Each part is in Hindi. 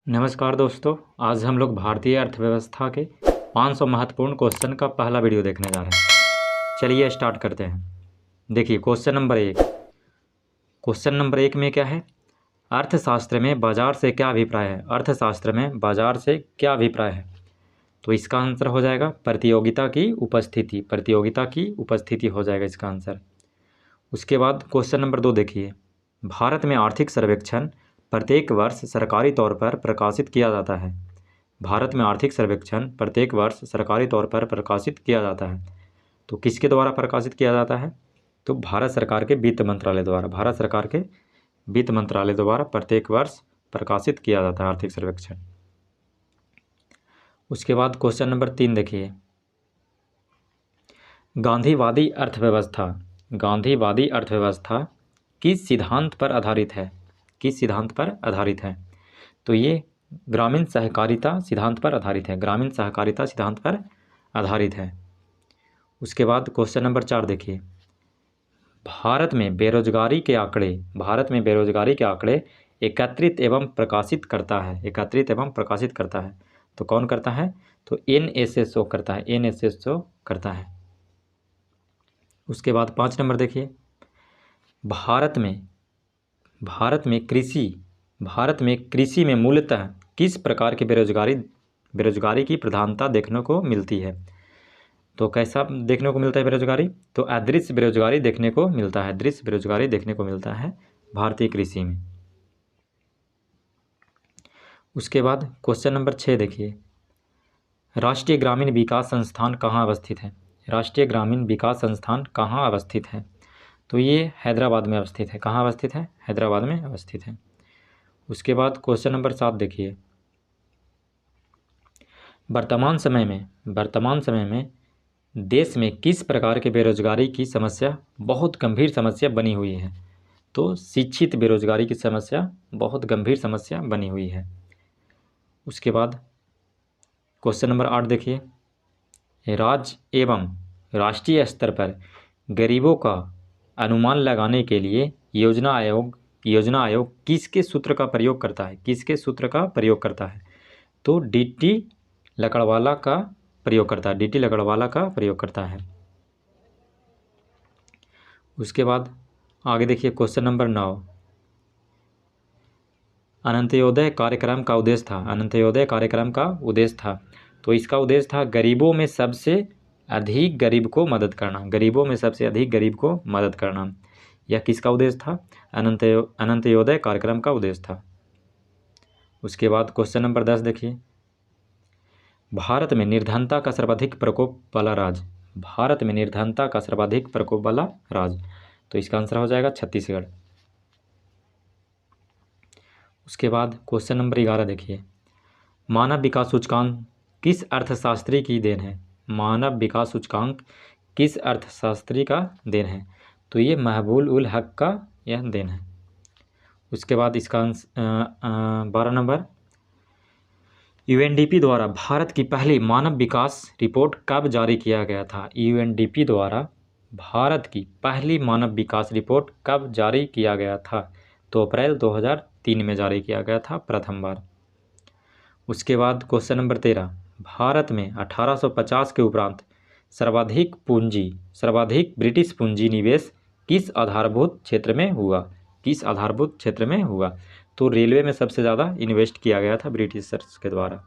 नमस्कार दोस्तों। आज हम लोग भारतीय अर्थव्यवस्था के 500 महत्वपूर्ण क्वेश्चन का पहला वीडियो देखने जा रहे हैं। चलिए स्टार्ट करते हैं। देखिए क्वेश्चन नंबर एक में क्या है? अर्थशास्त्र में बाजार से क्या अभिप्राय है? अर्थशास्त्र में बाजार से क्या अभिप्राय है? तो इसका आंसर हो जाएगा प्रतियोगिता की उपस्थिति। प्रतियोगिता की उपस्थिति हो जाएगा इसका आंसर। उसके बाद क्वेश्चन नंबर 2 देखिए, भारत में आर्थिक सर्वेक्षण प्रत्येक वर्ष सरकारी तौर पर प्रकाशित किया जाता है। भारत में आर्थिक सर्वेक्षण प्रत्येक वर्ष सरकारी तौर पर प्रकाशित किया जाता है। तो किसके द्वारा प्रकाशित किया जाता है? तो भारत सरकार के वित्त मंत्रालय द्वारा। भारत सरकार के वित्त मंत्रालय द्वारा प्रत्येक वर्ष प्रकाशित किया जाता है आर्थिक सर्वेक्षण। उसके बाद क्वेश्चन नंबर 3 देखिए, गांधीवादी अर्थव्यवस्था। गांधीवादी अर्थव्यवस्था किस सिद्धांत पर आधारित है? किस सिद्धांत पर आधारित है? तो ये ग्रामीण सहकारिता सिद्धांत पर आधारित है। ग्रामीण सहकारिता सिद्धांत पर आधारित है। उसके बाद क्वेश्चन नंबर 4 देखिए, भारत में बेरोजगारी के आंकड़े एकत्रित एवं प्रकाशित करता है। एकत्रित एवं प्रकाशित करता है तो कौन करता है? तो NSSO करता है। NSSO करता है। उसके बाद 5 नंबर देखिए, भारत में कृषि में मूलतः किस प्रकार की बेरोजगारी की प्रधानता देखने को मिलती है? तो कैसा देखने को मिलता है बेरोजगारी? तो अदृश्य बेरोजगारी देखने को मिलता है। दृश्य बेरोजगारी देखने को मिलता है भारतीय कृषि में। उसके बाद क्वेश्चन नंबर 6 देखिए, राष्ट्रीय ग्रामीण विकास संस्थान कहाँ अवस्थित है? राष्ट्रीय ग्रामीण विकास संस्थान कहाँ अवस्थित है? तो ये हैदराबाद में अवस्थित है। कहाँ अवस्थित है? हैदराबाद में अवस्थित है। उसके बाद क्वेश्चन नंबर 7 देखिए, वर्तमान समय में देश में किस प्रकार के बेरोजगारी की समस्या बहुत गंभीर समस्या बनी हुई है? तो शिक्षित बेरोजगारी की समस्या बहुत गंभीर समस्या बनी हुई है। उसके बाद क्वेश्चन नंबर 8 देखिए, राज्य एवं राष्ट्रीय स्तर पर गरीबों का अनुमान लगाने के लिए योजना आयोग किसके सूत्र का प्रयोग करता है? किसके सूत्र का प्रयोग करता है? तो DT लकड़वाला का प्रयोग करता है। DT लकड़वाला का प्रयोग करता है। उसके बाद आगे देखिए क्वेश्चन नंबर 9, अनंत्योदय कार्यक्रम का उद्देश्य था। अनंत्योदय कार्यक्रम का उद्देश्य था तो इसका उद्देश्य था गरीबों में सबसे अधिक गरीब को मदद करना। गरीबों में सबसे अधिक गरीब को मदद करना, यह किसका उद्देश्य था? अनंत्योदय कार्यक्रम का उद्देश्य था। उसके बाद क्वेश्चन नंबर 10 देखिए, भारत में निर्धनता का सर्वाधिक प्रकोप वाला राज्य। भारत में निर्धनता का सर्वाधिक प्रकोप वाला राज्य, तो इसका आंसर हो जाएगा छत्तीसगढ़। उसके बाद क्वेश्चन नंबर 11 देखिए, मानव विकास सूचकांक किस अर्थशास्त्री की देन है? मानव विकास सूचकांक किस अर्थशास्त्री का देन है? तो ये महबूब उल हक का यह देन है। उसके बाद इसका 12 नंबर, UNDP द्वारा भारत की पहली मानव विकास रिपोर्ट कब जारी किया गया था? UNDP द्वारा भारत की पहली मानव विकास रिपोर्ट कब जारी किया गया था? तो अप्रैल 2003 में जारी किया गया था प्रथम बार। उसके बाद क्वेश्चन नंबर 13, भारत में 1850 के उपरांत सर्वाधिक ब्रिटिश पूंजी निवेश किस आधारभूत क्षेत्र में हुआ? किस आधारभूत क्षेत्र में हुआ? तो रेलवे में सबसे ज़्यादा इन्वेस्ट किया गया था ब्रिटिशर्स के द्वारा।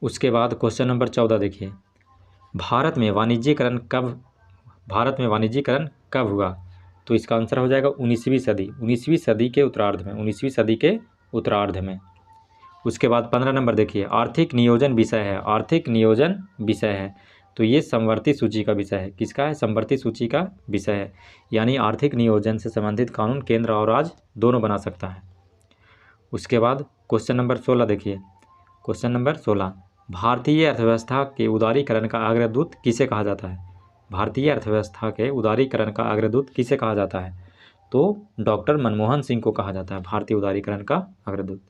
उसके बाद क्वेश्चन नंबर 14 देखिए, भारत में वाणिज्यीकरण कब हुआ? तो इसका आंसर हो जाएगा 19वीं सदी। 19वीं सदी के उत्तरार्ध में। 19वीं सदी के उत्तरार्ध में। उसके बाद 15 नंबर देखिए, आर्थिक नियोजन विषय है। आर्थिक नियोजन विषय है तो ये समवर्ती सूची का विषय है। किसका है? समवर्ती सूची का विषय है। यानी आर्थिक नियोजन से संबंधित कानून केंद्र और राज्य दोनों बना सकता है। उसके बाद क्वेश्चन नंबर 16 देखिए, क्वेश्चन नंबर 16, भारतीय अर्थव्यवस्था के उदारीकरण का अग्रदूत किसे कहा जाता है? भारतीय अर्थव्यवस्था के उदारीकरण का अग्रदूत किसे कहा जाता है? तो डॉक्टर मनमोहन सिंह को कहा जाता है भारतीय उदारीकरण का अग्रदूत।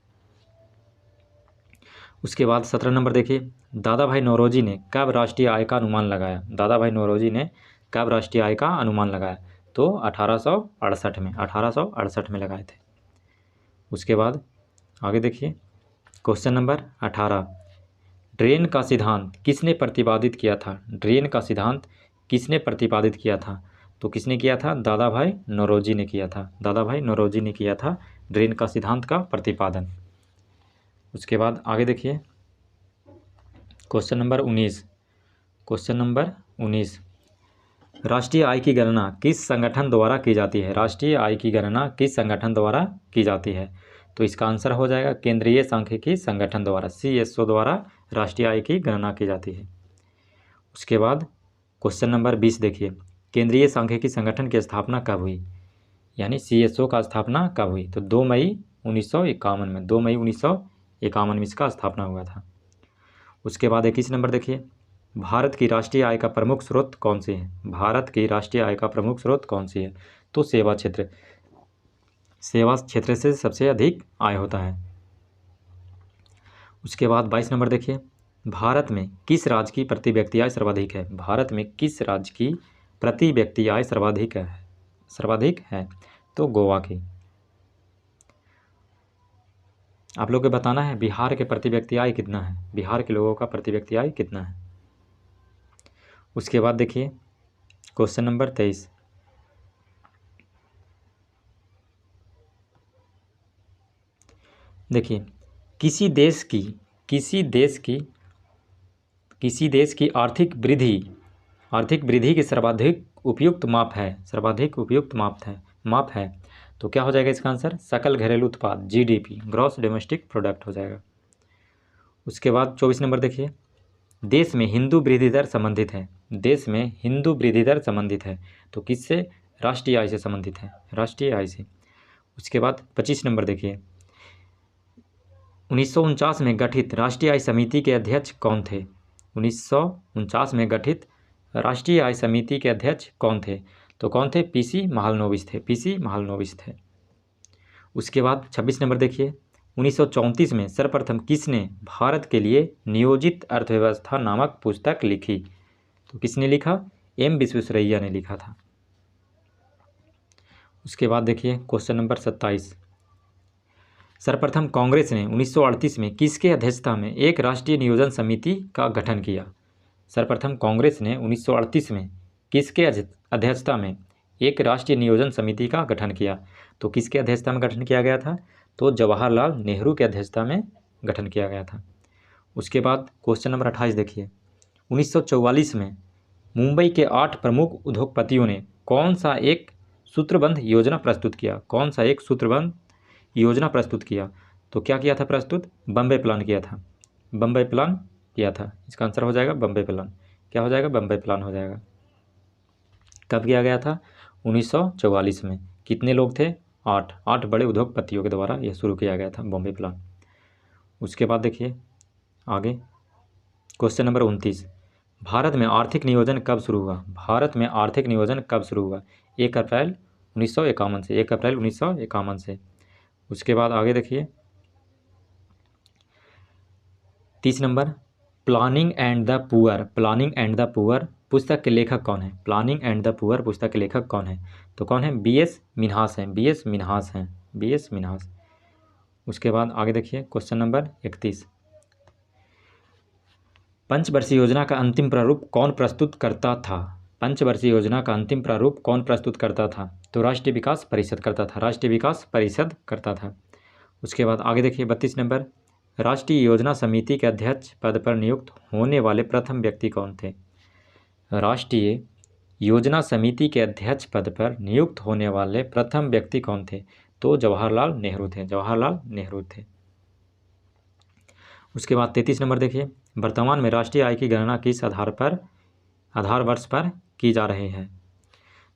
उसके बाद 17 नंबर देखिए, दादा भाई नौरोजी ने कब राष्ट्रीय आय का अनुमान लगाया? दादा भाई नौरोजी ने कब राष्ट्रीय आय का अनुमान लगाया? तो 1868 में लगाए थे। उसके बाद आगे देखिए क्वेश्चन नंबर 18, ड्रेन का सिद्धांत किसने प्रतिपादित किया था? ड्रेन का सिद्धांत किसने प्रतिपादित किया था? तो किसने किया था? दादा भाई नौरोजी ने किया था। दादा भाई नौरोजी ने किया था ड्रेन का सिद्धांत का प्रतिपादन। उसके बाद आगे देखिए क्वेश्चन नंबर 19, क्वेश्चन नंबर 19, राष्ट्रीय आय की गणना किस संगठन द्वारा की जाती है? राष्ट्रीय आय की गणना किस संगठन द्वारा की जाती है? तो इसका आंसर हो जाएगा केंद्रीय सांख्यिकी संगठन द्वारा, CSO द्वारा राष्ट्रीय आय की गणना की जाती है। उसके बाद क्वेश्चन नंबर 20 देखिए, केंद्रीय सांख्यिकी संगठन की स्थापना कब हुई? यानी CSO का स्थापना कब हुई? तो 2 मई 1951 में, 2 मई 1951 में इसका स्थापना हुआ था। उसके बाद 21 नंबर देखिए, भारत की राष्ट्रीय आय का प्रमुख स्रोत कौन सी है? भारत की राष्ट्रीय आय का प्रमुख स्रोत कौन सी है? तो सेवा क्षेत्र, सेवा क्षेत्र से सबसे अधिक आय होता है। उसके बाद 22 नंबर देखिए, भारत में किस राज्य की प्रति व्यक्ति आय सर्वाधिक है? भारत में किस राज्य की प्रति व्यक्ति आय सर्वाधिक है? तो गोवा की। आप लोग को बताना है बिहार के प्रति व्यक्ति आय कितना है, बिहार के लोगों का प्रति व्यक्ति आय कितना है। उसके बाद देखिए क्वेश्चन नंबर 23, देखिए किसी देश की आर्थिक वृद्धि की सर्वाधिक उपयुक्त माप है, तो क्या हो जाएगा इसका आंसर? सकल घरेलू उत्पाद, GDP, ग्रॉस डोमेस्टिक प्रोडक्ट हो जाएगा। उसके बाद 24 नंबर देखिए, देश में हिंदू वृद्धि दर संबंधित है, देश में हिंदू वृद्धि दर संबंधित है, तो किससे? राष्ट्रीय आय से संबंधित है, राष्ट्रीय आय से। उसके बाद 25 नंबर देखिए, 1949 में गठित राष्ट्रीय आय समिति के अध्यक्ष कौन थे? 1949 में गठित राष्ट्रीय आय समिति के अध्यक्ष कौन थे? तो कौन थे? PC महालनोबिस थे, PC महालनोबिस थे। उसके बाद 26 नंबर देखिए, 1934 में सर्वप्रथम किसने भारत के लिए नियोजित अर्थव्यवस्था नामक पुस्तक लिखी? तो किसने लिखा? M विश्वेश्वरैया ने लिखा था। उसके बाद देखिए क्वेश्चन नंबर 27, सर्वप्रथम कांग्रेस ने 1938 में किसके अध्यक्षता में एक राष्ट्रीय नियोजन समिति का गठन किया? सर्वप्रथम कांग्रेस ने 1938 में किसके अध्यक्षता में एक राष्ट्रीय नियोजन समिति का गठन किया? तो किसके अध्यक्षता में गठन किया गया था? तो जवाहरलाल नेहरू के अध्यक्षता में गठन किया गया था। उसके बाद क्वेश्चन नंबर 28 देखिए, 1944 में मुंबई के 8 प्रमुख उद्योगपतियों ने कौन सा एक सूत्रबद्ध योजना प्रस्तुत किया? कौन सा एक सूत्रबद्ध योजना प्रस्तुत किया? तो क्या किया था प्रस्तुत? बम्बई प्लान किया था, बम्बई प्लान किया था। इसका आंसर हो जाएगा बम्बई प्लान। क्या हो जाएगा? बम्बई प्लान हो जाएगा। कब किया गया था? 1944 में। कितने लोग थे? 8 बड़े उद्योगपतियों के द्वारा यह शुरू किया गया था बम्बई प्लान। उसके बाद देखिए आगे क्वेश्चन नंबर 29, भारत में आर्थिक नियोजन कब शुरू हुआ? भारत में आर्थिक नियोजन कब शुरू हुआ? 1 अप्रैल 1951 से, 1 अप्रैल 1951 से। उसके बाद आगे देखिए 30 number, planning and the poor पुस्तक के लेखक कौन है? प्लानिंग एंड द पुअर पुस्तक के लेखक कौन है? तो कौन है? BS मिन्हास हैं, BS मिन्हास। उसके बाद आगे देखिए क्वेश्चन नंबर 31, पंचवर्षीय योजना का अंतिम प्रारूप कौन प्रस्तुत करता था? पंचवर्षीय योजना का अंतिम प्रारूप कौन प्रस्तुत करता था? तो राष्ट्रीय विकास परिषद करता था, राष्ट्रीय विकास परिषद करता था। उसके बाद आगे देखिए 32 नंबर, राष्ट्रीय योजना समिति के अध्यक्ष पद पर नियुक्त होने वाले प्रथम व्यक्ति कौन थे? राष्ट्रीय योजना समिति के अध्यक्ष पद पर नियुक्त होने वाले प्रथम व्यक्ति कौन थे? तो जवाहरलाल नेहरू थे, जवाहरलाल नेहरू थे। उसके बाद 33 नंबर देखिए, वर्तमान में राष्ट्रीय आय की गणना किस आधार वर्ष पर की जा रही है?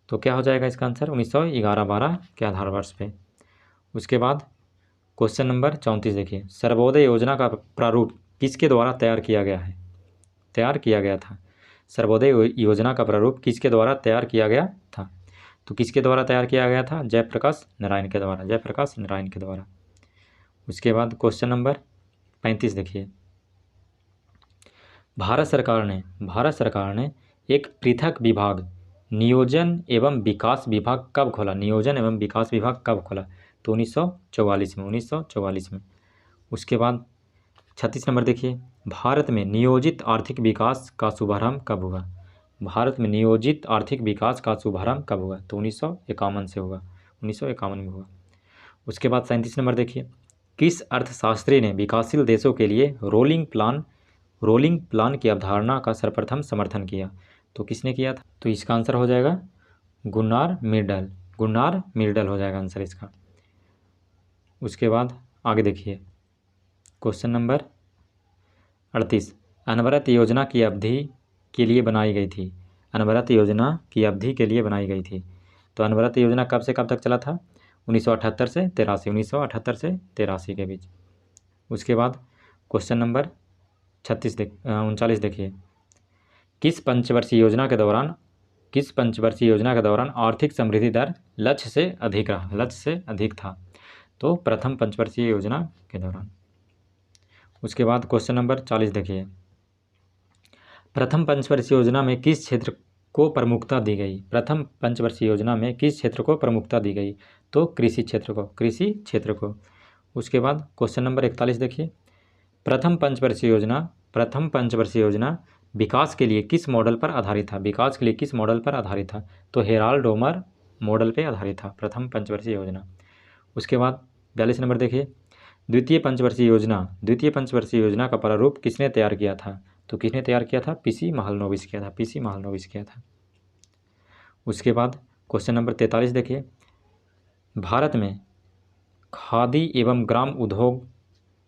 तो क्या हो जाएगा इसका आंसर? 1911-12 के आधार वर्ष पे। उसके बाद क्वेश्चन नंबर 34 देखिए, सर्वोदय योजना का प्रारूप किसके द्वारा तैयार किया गया था? सर्वोदय योजना का प्रारूप किसके द्वारा तैयार किया गया था? तो किसके द्वारा तैयार किया गया था? जयप्रकाश नारायण के द्वारा, उसके बाद क्वेश्चन नंबर 35 देखिए, भारत सरकार ने एक पृथक विभाग नियोजन एवं विकास विभाग कब खोला? तो 1944 में, उसके बाद 36 नंबर देखिए, भारत में नियोजित आर्थिक विकास का शुभारंभ कब हुआ? भारत में नियोजित आर्थिक विकास का शुभारंभ कब हुआ? तो 1951 से होगा, 1951 में हुआ। उसके बाद 37 नंबर देखिए, किस अर्थशास्त्री ने विकासशील देशों के लिए रोलिंग प्लान की अवधारणा का सर्वप्रथम समर्थन किया? तो किसने किया था? तो इसका आंसर हो जाएगा गुन्नार मिर्डल हो जाएगा आंसर इसका। उसके बाद आगे देखिए, क्वेश्चन नंबर 38, अनवरत योजना की अवधि के लिए बनाई गई थी। अनवरत योजना की अवधि के लिए बनाई गई थी। तो अनवरत योजना कब से कब तक चला था? 1978 से 83, 1978 से 83 के बीच। उसके बाद क्वेश्चन नंबर 39 देखिए, किस पंचवर्षीय योजना के दौरान आर्थिक समृद्धि दर लक्ष्य से अधिक था? तो प्रथम पंचवर्षीय योजना के दौरान। उसके बाद क्वेश्चन नंबर 40 देखिए, प्रथम पंचवर्षीय योजना में किस क्षेत्र को प्रमुखता दी गई? प्रथम पंचवर्षीय योजना में किस क्षेत्र को प्रमुखता दी गई? तो कृषि क्षेत्र को। उसके बाद क्वेश्चन नंबर 41 देखिए, प्रथम पंचवर्षीय योजना विकास के लिए किस मॉडल पर आधारित था? तो हेराल्ड डोमर मॉडल पर आधारित था प्रथम पंचवर्षीय योजना। उसके बाद 42 नंबर देखिए, द्वितीय पंचवर्षीय योजना का प्रारूप किसने तैयार किया था? तो किसने तैयार किया था? पीसी महालनोबिस किया था। उसके बाद क्वेश्चन नंबर 43 देखिए, भारत में खादी एवं ग्राम उद्योग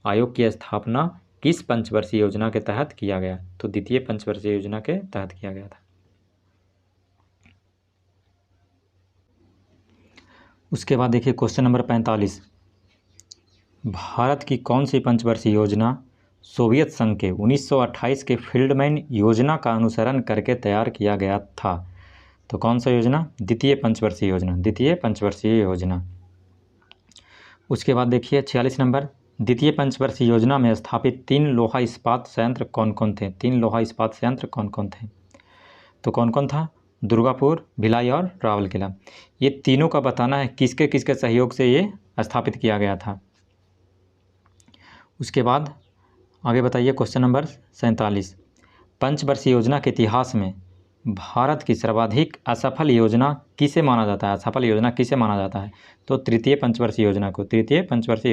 आयोग की स्थापना किस पंचवर्षीय योजना के तहत किया गया? तो द्वितीय पंचवर्षीय योजना के तहत किया गया था। उसके बाद देखिए क्वेश्चन नंबर 45, भारत की कौन सी पंचवर्षीय योजना सोवियत संघ के 1928 के फील्डमैन योजना का अनुसरण करके तैयार किया गया था? तो कौन सा योजना? द्वितीय पंचवर्षीय योजना। उसके बाद देखिए 46 नंबर, द्वितीय पंचवर्षीय योजना में स्थापित 3 लोहा इस्पात संयंत्र कौन कौन थे? तो कौन कौन था? दुर्गापुर, भिलाई और रावलकेला। ये तीनों का बताना है किसके किसके सहयोग से ये स्थापित किया गया था। उसके बाद आगे बताइए क्वेश्चन नंबर 47, पंचवर्षीय योजना के इतिहास में भारत की सर्वाधिक असफल योजना किसे माना जाता है? तो तृतीय पंचवर्षीय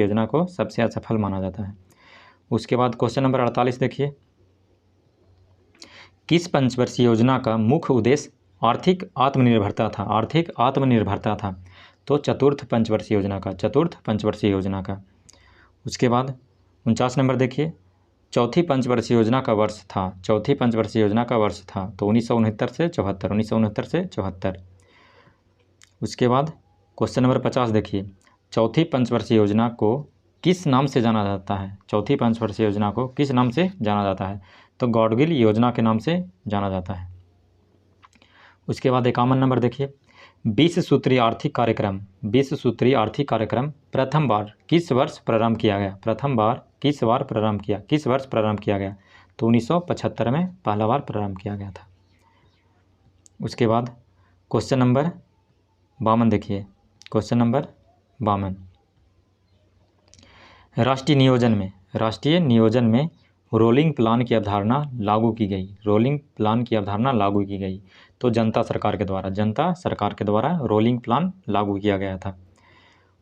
योजना को सबसे असफल माना जाता है। उसके बाद क्वेश्चन नंबर 48 देखिए, किस पंचवर्षीय योजना का मुख्य उद्देश्य आर्थिक आत्मनिर्भरता था? तो चतुर्थ पंचवर्षीय योजना का। उसके बाद 49 नंबर देखिए, चौथी पंचवर्षीय योजना का वर्ष था? तो 1969 से 74। उसके बाद क्वेश्चन नंबर 50 देखिए, चौथी पंचवर्षीय योजना को किस नाम से जाना जाता है? तो गॉडगिल योजना के नाम से जाना जाता है। उसके बाद 51 नंबर देखिए, 20 सूत्रीय आर्थिक कार्यक्रम प्रथम बार किस वर्ष प्रारंभ किया गया? किस वर्ष प्रारंभ किया गया? तो 1975 में पहला बार प्रारंभ किया गया था। उसके बाद क्वेश्चन नंबर 52 देखिए, क्वेश्चन नंबर 52, राष्ट्रीय नियोजन में रोलिंग प्लान की अवधारणा लागू की गई। तो जनता सरकार के द्वारा रोलिंग प्लान लागू किया गया था।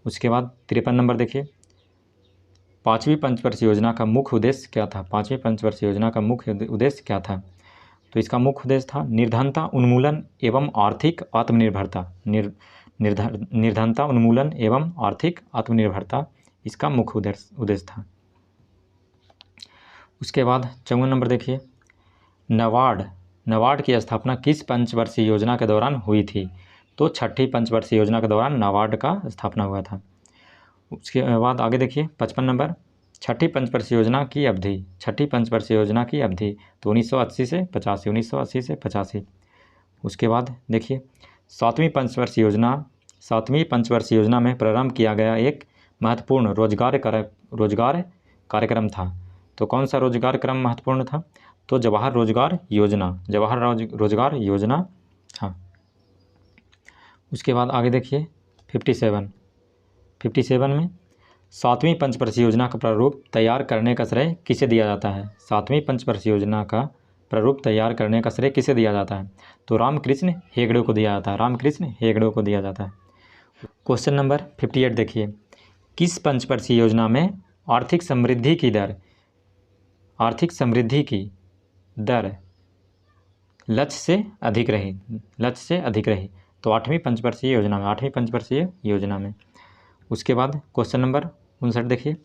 उसके बाद 53 नंबर देखिए, पाँचवीं पंचवर्षीय योजना का मुख्य उद्देश्य क्या था? तो इसका मुख्य उद्देश्य था निर्धनता उन्मूलन एवं आर्थिक आत्मनिर्भरता, इसका मुख्य उद्देश्य था। उसके बाद 54 नंबर देखिए, नबार्ड की स्थापना किस पंचवर्षीय योजना के दौरान हुई थी? तो छठी पंचवर्षीय योजना के दौरान नबार्ड का स्थापना हुआ था। उसके बाद आगे देखिए 55 नंबर, छठी पंचवर्षीय योजना की अवधि तो 1980 से 85। उसके बाद देखिए सातवीं पंचवर्षीय योजना में प्रारंभ किया गया एक महत्वपूर्ण रोजगार कार्यक्रम था। तो कौन सा रोजगार क्रम महत्वपूर्ण था? तो जवाहर रोजगार योजना। हाँ। उसके बाद आगे देखिए 57 में सातवीं पंचवर्षीय योजना का प्रारूप तैयार करने का श्रेय किसे दिया जाता है? सातवीं पंचवर्षीय योजना का प्रारूप तैयार करने का श्रेय किसे दिया जाता है? तो रामकृष्ण हेगड़े को दिया जाता है, रामकृष्ण हेगड़े को दिया जाता है। क्वेश्चन नंबर 58 देखिए, किस पंचवर्षीय योजना में आर्थिक समृद्धि की दर लक्ष्य से अधिक रही? तो आठवीं पंचवर्षीय योजना में। उसके बाद क्वेश्चन नंबर 59 देखिए,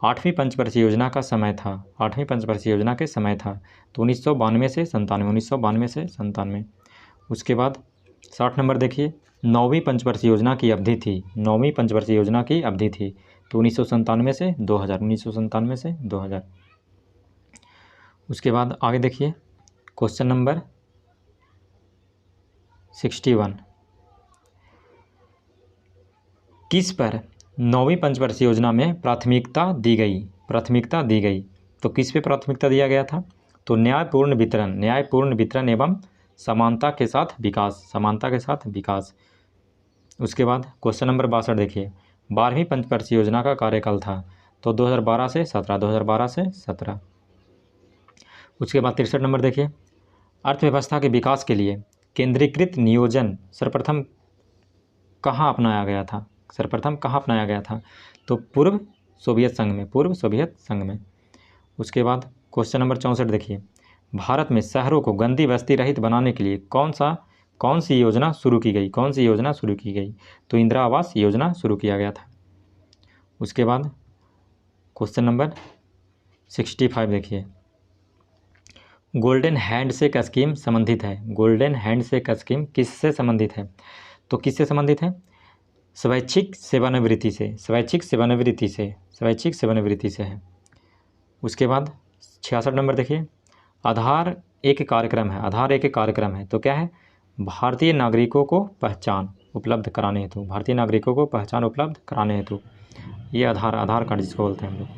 आठवीं पंचवर्षीय योजना का समय था, आठवीं पंचवर्षीय योजना के समय था तो 1992 से 97। उसके बाद 60 नंबर देखिए, नौवीं पंचवर्षीय योजना की अवधि थी, तो 1997 से 2000। उसके बाद आगे देखिए क्वेश्चन नंबर 61, किस पर नौवीं पंचवर्षीय योजना में प्राथमिकता दी गई? तो किस पे प्राथमिकता दिया गया था? तो न्यायपूर्ण वितरण एवं समानता के साथ विकास। उसके बाद क्वेश्चन नंबर 62 देखिए, 12वीं पंचवर्षीय योजना का कार्यकाल था तो 2012 से 17। उसके बाद 63 नंबर देखिए, अर्थव्यवस्था के विकास के लिए केंद्रीकृत नियोजन सर्वप्रथम कहाँ अपनाया गया था? तो पूर्व सोवियत संघ में। उसके बाद क्वेश्चन नंबर 64 देखिए, भारत में शहरों को गंदी बस्ती रहित बनाने के लिए कौन सी योजना शुरू की गई? तो इंदिरा आवास योजना शुरू किया गया था। उसके बाद क्वेश्चन नंबर 65 देखिए, गोल्डन हैंडशेक स्कीम संबंधित है, किससे संबंधित है? तो किससे संबंधित है? स्वैच्छिक सेवानिवृत्ति से है। उसके बाद 66 नंबर देखिए, आधार एक कार्यक्रम है तो क्या है? भारतीय नागरिकों को पहचान उपलब्ध कराने हेतु, ये आधार कार्ड जिसको बोलते हैं हम लोग।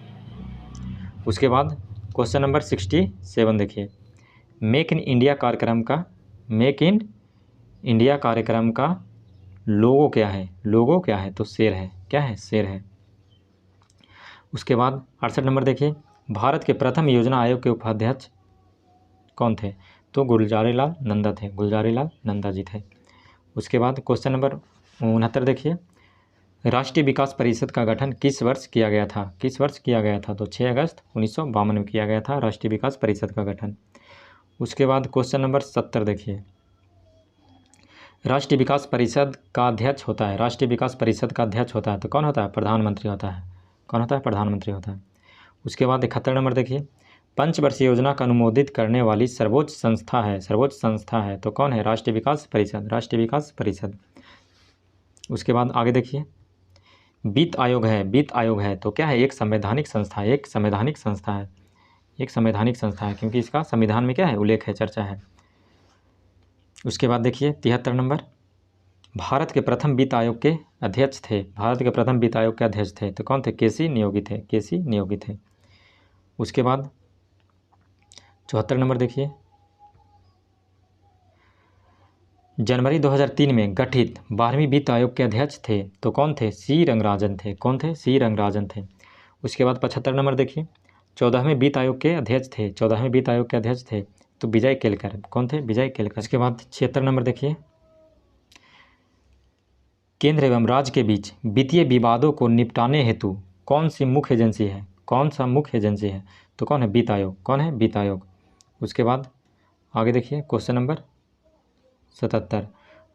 उसके बाद क्वेश्चन नंबर 67 देखिए, मेक इन इंडिया कार्यक्रम का लोगो क्या है? तो शेर है। क्या है? शेर है। उसके बाद 68 नंबर देखिए, भारत के प्रथम योजना आयोग के उपाध्यक्ष कौन थे? तो गुलजारी लाल नंदा जी थे। उसके बाद क्वेश्चन नंबर 69 देखिए, राष्ट्रीय विकास परिषद का गठन किस वर्ष किया गया था? तो 6 अगस्त 1952 में किया गया था राष्ट्रीय विकास परिषद का गठन। उसके बाद क्वेश्चन नंबर 70 देखिए, राष्ट्रीय विकास परिषद का अध्यक्ष होता है तो कौन होता है? प्रधानमंत्री होता है। उसके बाद 71 नंबर देखिए, पंचवर्षीय योजना का अनुमोदित करने वाली सर्वोच्च संस्था है तो कौन है? राष्ट्रीय विकास परिषद। उसके बाद आगे देखिए, वित्त आयोग है तो क्या है? एक संवैधानिक संस्था है क्योंकि इसका संविधान में क्या है? उल्लेख है, चर्चा है। उसके बाद देखिए 73 नंबर, भारत के प्रथम वित्त आयोग के अध्यक्ष थे तो कौन थे? केसी नियोगी थे। उसके बाद 74 नंबर देखिए, जनवरी 2003 में गठित 12वीं वित्त आयोग के अध्यक्ष थे तो कौन थे? सी रंगराजन थे। उसके बाद 75 नंबर देखिए, 14वें वित्त आयोग के अध्यक्ष थे तो विजय केलकर। कौन थे? विजय केलकर। उसके बाद 76 नंबर देखिए, केंद्र एवं राज्य के बीच वित्तीय विवादों को निपटाने हेतु कौन सा मुख्य एजेंसी है? तो कौन है? वित्त आयोग। उसके बाद आगे देखिए क्वेश्चन नंबर 77,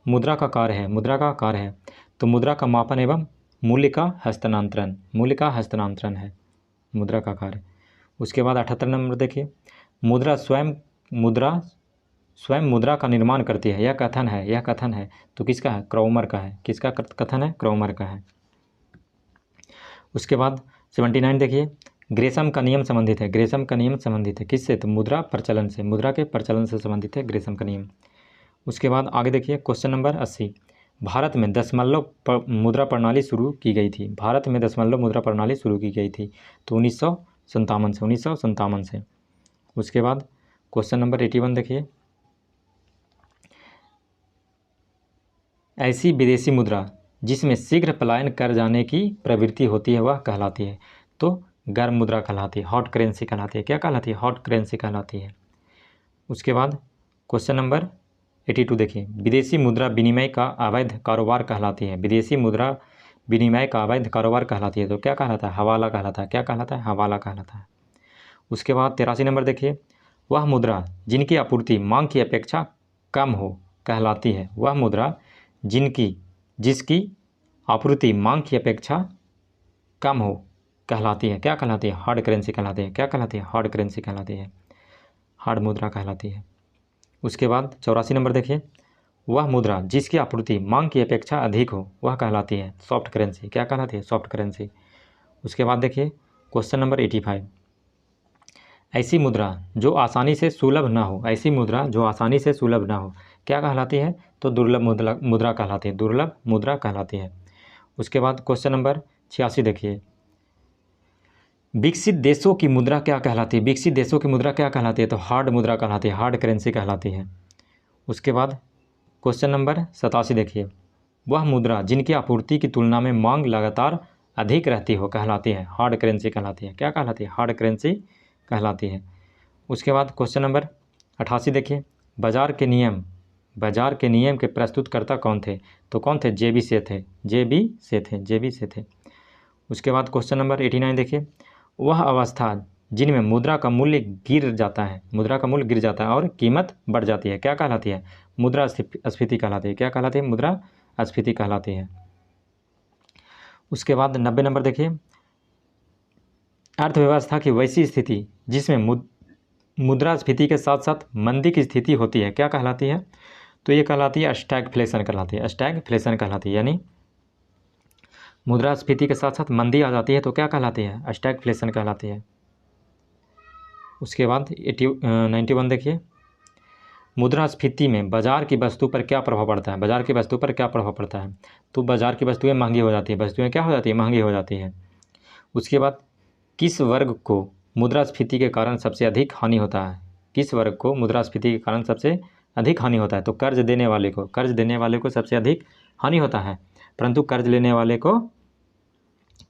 मुद्रा का कार्य है तो मुद्रा का मापन एवं मूल्य का हस्तांतरण है मुद्रा का कार्य। उसके बाद 78 नंबर देखिए, मुद्रा स्वयं मुद्रा का निर्माण करती है, यह कथन है तो किसका है? क्रॉमर का है। किसका कथन है? क्रॉमर का है। उसके बाद 79 देखिए, ग्रेशम का नियम संबंधित है किससे? तो मुद्रा के प्रचलन से संबंधित है ग्रेशम का नियम। उसके बाद आगे देखिए क्वेश्चन नंबर 80, भारत में दशमलव मुद्रा प्रणाली शुरू की गई थी तो 1957 से। उसके बाद क्वेश्चन नंबर 81 देखिए, ऐसी विदेशी मुद्रा जिसमें शीघ्र पलायन कर जाने की प्रवृत्ति होती है वह कहलाती है। तो गर्म मुद्रा कहलाती है, हॉट करेंसी कहलाती है। क्या कहलाती है? हॉट करेंसी कहलाती है। उसके बाद क्वेश्चन नंबर 82 देखिए, विदेशी मुद्रा विनिमय का अवैध कारोबार कहलाती है। विदेशी मुद्रा विनिमय का अवैध कारोबार कहलाती है। तो क्या कहलाता है? हवाला कहलाता है। क्या कहलाता है? हवाला कहलाता है। उसके बाद 83 नंबर देखिए, वह मुद्रा जिनकी आपूर्ति मांग की अपेक्षा कम हो कहलाती है। वह मुद्रा जिसकी आपूर्ति मांग की अपेक्षा कम हो कहलाती है। क्या कहलाती है? हार्ड करेंसी कहलाती है। क्या कहलाती है? हार्ड करेंसी कहलाती है, हार्ड मुद्रा कहलाती है। उसके बाद 84 नंबर देखिए, वह मुद्रा जिसकी आपूर्ति मांग की अपेक्षा अधिक हो वह कहलाती है सॉफ्ट करेंसी। क्या कहलाती है? Soft currency. उसके बाद देखिए क्वेश्चन नंबर 85, ऐसी मुद्रा जो आसानी से सुलभ ना हो, ऐसी मुद्रा जो आसानी से सुलभ ना हो क्या कहलाती है? तो दुर्लभ मुद्रा कहलाती है, दुर्लभ मुद्रा कहलाती है। उसके बाद क्वेश्चन नंबर 86 देखिए, विकसित देशों की मुद्रा क्या कहलाती है? विकसित देशों की मुद्रा क्या कहलाती है? तो हार्ड मुद्रा कहलाती है, हार्ड करेंसी कहलाती है। उसके बाद क्वेश्चन नंबर 87 देखिए, वह मुद्रा जिनकी आपूर्ति की तुलना में मांग लगातार अधिक रहती हो कहलाती है, हार्ड करेंसी कहलाती है। क्या कहलाती है? हार्ड करेंसी कहलाती है। उसके बाद क्वेश्चन नंबर 88 देखिए, बाजार के नियम के प्रस्तुतकर्ता कौन थे? तो कौन थे? जेबी से थे। उसके बाद क्वेश्चन नंबर 89 देखिए, वह अवस्था जिनमें मुद्रा का मूल्य गिर जाता है और कीमत बढ़ जाती है क्या कहलाती है? मुद्रास्फीति कहलाती है। क्या कहलाती है? मुद्रास्फीति कहलाती है। उसके बाद 90 नंबर देखिए, अर्थव्यवस्था की वैसी स्थिति जिसमें मुद्रास्फीति के साथ साथ मंदी की स्थिति होती है क्या कहलाती है? तो ये कहलाती है स्टैगफ्लेशन कहलाती है, स्टैगफ्लेशन कहलाती है। यानी मुद्रास्फीति के साथ साथ मंदी आ जाती है तो क्या कहलाती है? स्टैगफ्लेशन कहलाती है। उसके बाद 91 देखिए, मुद्रास्फीति में बाजार की वस्तु पर क्या प्रभाव पड़ता है? बाजार की वस्तु पर क्या प्रभाव पड़ता है? तो बाजार की वस्तुएं महंगी हो जाती है, वस्तुएं क्या हो जाती है? महंगी हो जाती है। उसके बाद किस वर्ग को मुद्रास्फीति के कारण सबसे अधिक हानि होता है? किस वर्ग को मुद्रास्फीति के कारण सबसे अधिक हानि होता है? तो कर्ज देने वाले को सबसे अधिक हानि होता है, परंतु कर्ज लेने वाले को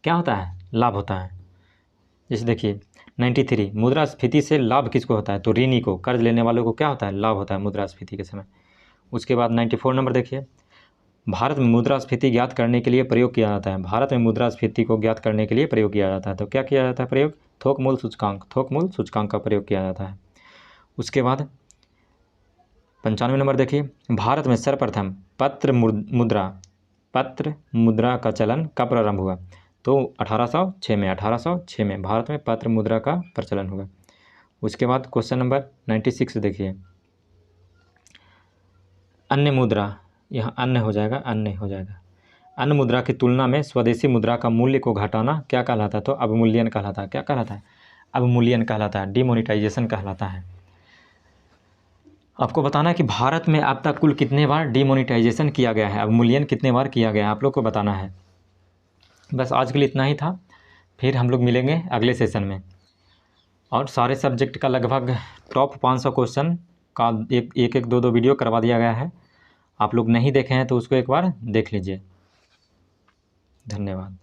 क्या होता है? लाभ होता है। जैसे देखिए 93, मुद्रास्फीति से लाभ किसको होता है? तो ऋणी को, कर्ज लेने वालों को क्या होता है? लाभ होता है मुद्रास्फीति के समय। उसके बाद 94 नंबर देखिए, भारत में मुद्रास्फीति ज्ञात करने के लिए प्रयोग किया जाता है। भारत में मुद्रास्फीति को ज्ञात करने के लिए प्रयोग किया जाता है। तो क्या किया जाता है प्रयोग? थोक मूल सूचकांक का प्रयोग किया जाता है। उसके बाद 95 नंबर देखिए, भारत में सर्वप्रथम पत्र मुद्रा का चलन कब प्रारंभ हुआ? तो 1806 में भारत में पत्र मुद्रा का प्रचलन हुआ। उसके बाद क्वेश्चन नंबर 96 देखिए, अन्य मुद्रा, यहाँ अन्य हो जाएगा। अन्य मुद्रा की तुलना में स्वदेशी मुद्रा का मूल्य को घटाना क्या कहलाता है? तो अवमूल्यन कहलाता है। क्या कहलाता है? अवमूल्यन कहलाता है, डिमोनेटाइजेशन कहलाता है। आपको बताना है कि भारत में अब तक कुल कितने बार डिमोनेटाइजेशन किया गया है, अवमूल्यन कितने बार किया गया है, आप लोग को बताना है। बस आज के लिए इतना ही था, फिर हम लोग मिलेंगे अगले सेशन में। और सारे सब्जेक्ट का लगभग टॉप 500 क्वेश्चन का एक 2 वीडियो करवा दिया गया है। आप लोग नहीं देखे हैं तो उसको एक बार देख लीजिए। धन्यवाद।